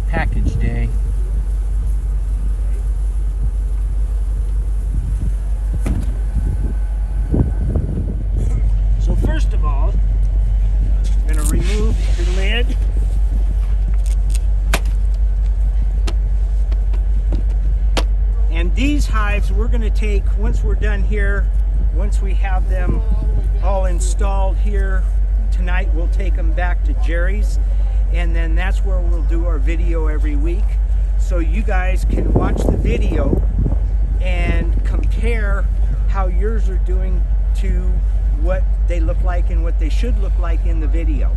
Package day. So first of all, I'm going to remove the lid. And these hives we're going to take, once we're done here, once we have them all installed here tonight, we'll take them back to Jerry's, and then that's where we'll do our video every week. So you guys can watch the video and compare how yours are doing to what they look like and what they should look like in the video.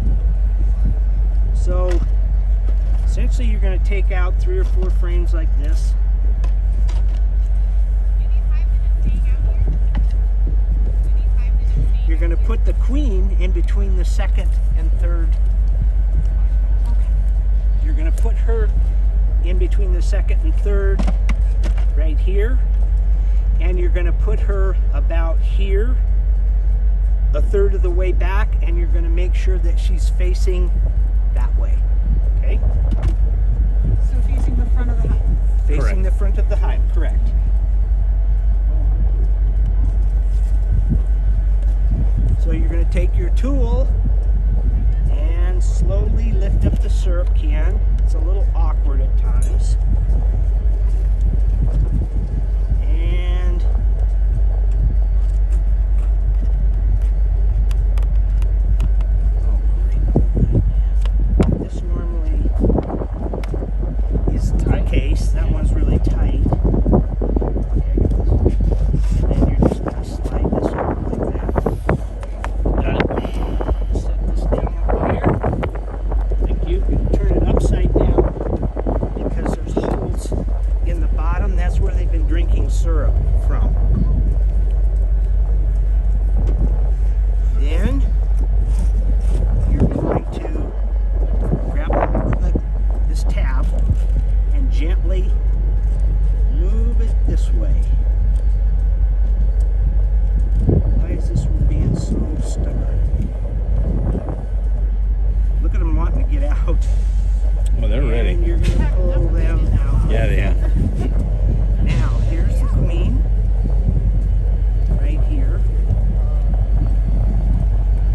So essentially you're going to take out 3 or 4 frames like this. You're going to put the queen in between the second and third. You're going to put her in between the second and third right here. And you're going to put her about here, a third of the way back, and you're going to make sure that she's facing that way. Okay? So facing the front of the hive. Facing Correct. the front of the hive, correct. So you're going to take your tool and slowly lift up the syrup can. It's a little awkward at times. And this normally is the case. That one's really tight. Okay. And then you're just going to slide this over like that. Set this down over here. Thank you. You can turn it upside down because there's holes in the bottom. That's where they've been drinking syrup from. Then you're going to grab this tab and gently move it this way. Why is this one being so stubborn? Look at them wanting to get out. Well, they're ready. And you're going to pull them out. Yeah, they are. Now, here's the queen. Right here.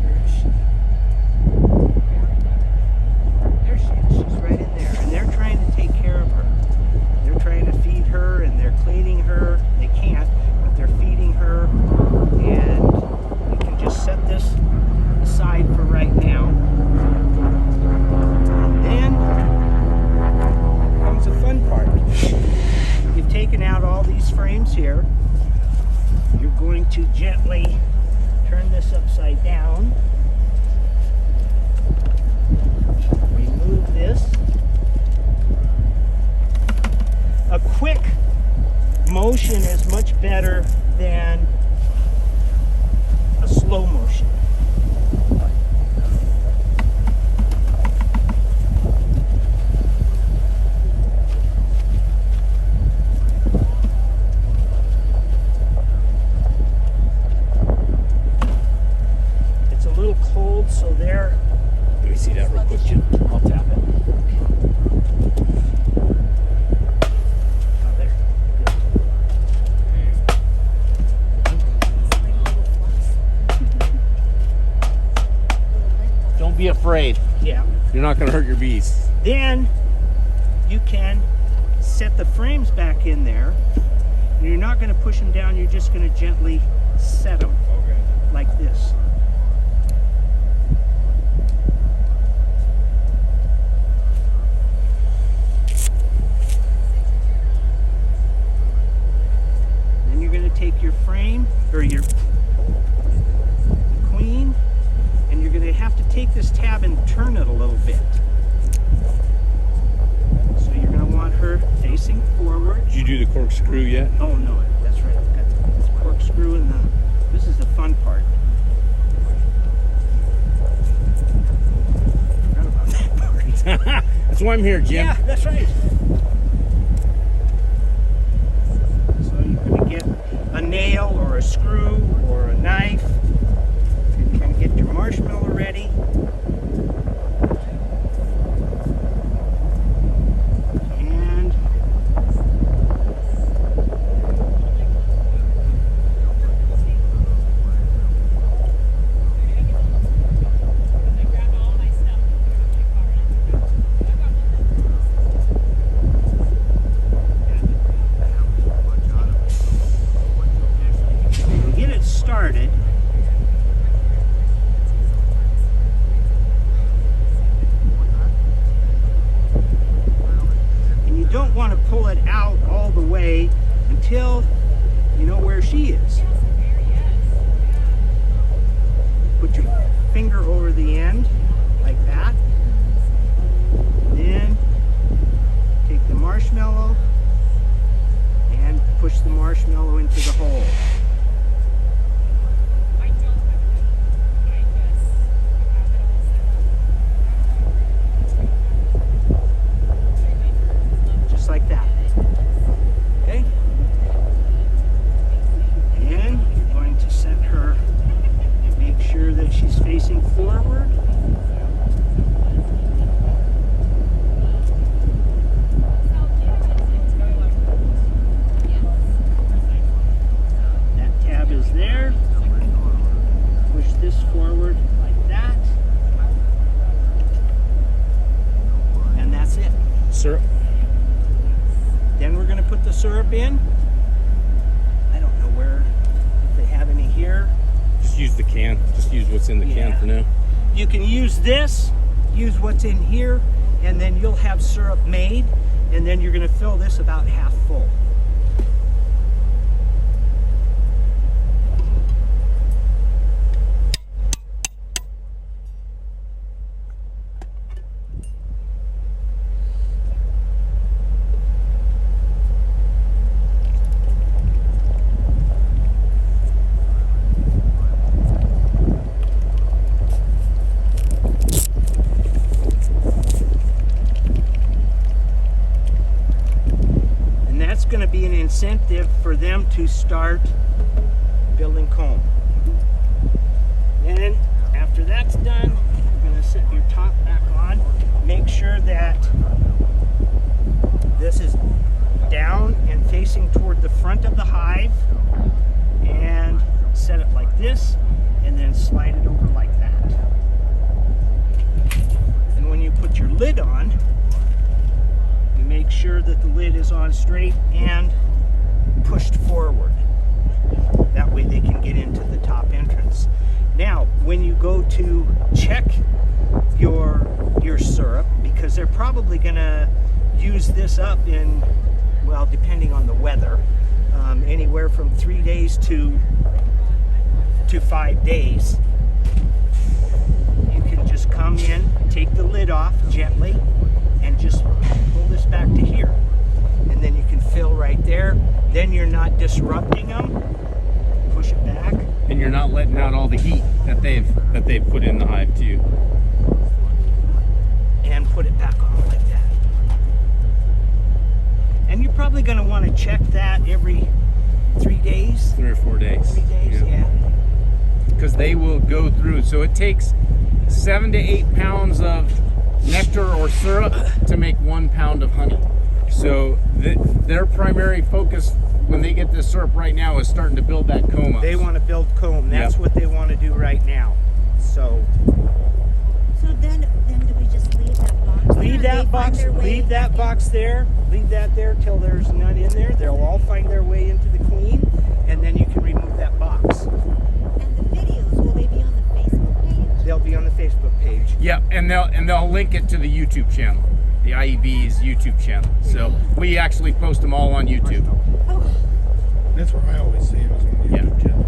Where is she? There she is. She's right in there. And they're trying to take care of her. They're trying to feed her and they're cleaning her. They can't, but they're feeding her. And you can just set this aside for right now. And then comes the fun part. You've taken out all these frames here. You're going to gently turn this upside down. Remove this. A quick motion is much better than a slow motion. It's a little cold, so there. Let me see that real quick, Jim. I'll tap it. Oh, there. Good. Don't be afraid. Yeah. You're not going to hurt your bees. Then you can set the frames back in there. And you're not going to push them down, you're just going to gently set them like this. Then you're going to take your frame, or your queen, and you're going to have to take this tab and turn it a little bit. So you're going to want her facing forward. Did you do the corkscrew yet? Oh no, that's right. I've got the corkscrew and this is the fun part. Forgot about that part. That's why I'm here, Jim. Yeah, that's right. So you're going to get a nail or a screw or a knife started, and you don't want to pull it out all the way until you know where she is. Put your finger over the end like that. Then take the marshmallow and push the marshmallow into the hole. Just like that. Okay? And you're going to set her, make sure that she's facing forward. Is there. Push this forward like that. And that's it. Syrup. Then we're going to put the syrup in. I don't know where, if they have any here. Just use the can. Just use what's in the can for now. You can use this, use what's in here, and then you'll have syrup made, and then you're going to fill this about half full. Going to be an incentive for them to start building comb. And after that's done, you're going to set your top back on. Make sure that this is down and facing toward the front of the hive, and set it like this, and then slide it over like that. And when you put your lid on, make sure that the lid is on straight and pushed forward. That way they can get into the top entrance. Now, when you go to check your syrup, because they're probably going to use this up in, well, depending on the weather, anywhere from 3 days to 5 days. You can just come in, take the lid off gently, and just pull this back to here, and then you can fill right there. Then you're not disrupting them. Push it back, and you're not letting out all the heat that they've put in the hive too. And put it back on like that. And you're probably going to want to check that every 3 days. 3 or 4 days. 3 days, yeah. Because they will go through. So it takes 7 to 8 pounds of nectar or syrup to make 1 pound of honey. So their primary focus when they get this syrup right now is starting to build that comb up. They want to build comb. That's what they want to do right now. So then do we just leave that box? Leave that box. Leave that box there. Leave that there till there's none in there. They'll all find their way into the queen, and then you can remove that box. And the videos, will they be on the Facebook page? They'll be on the Facebook page. Yeah, and they'll link it to the YouTube channel, the IEB's YouTube channel. So we actually post them all on YouTube. Oh. That's where I always see it, was on the YouTube channel.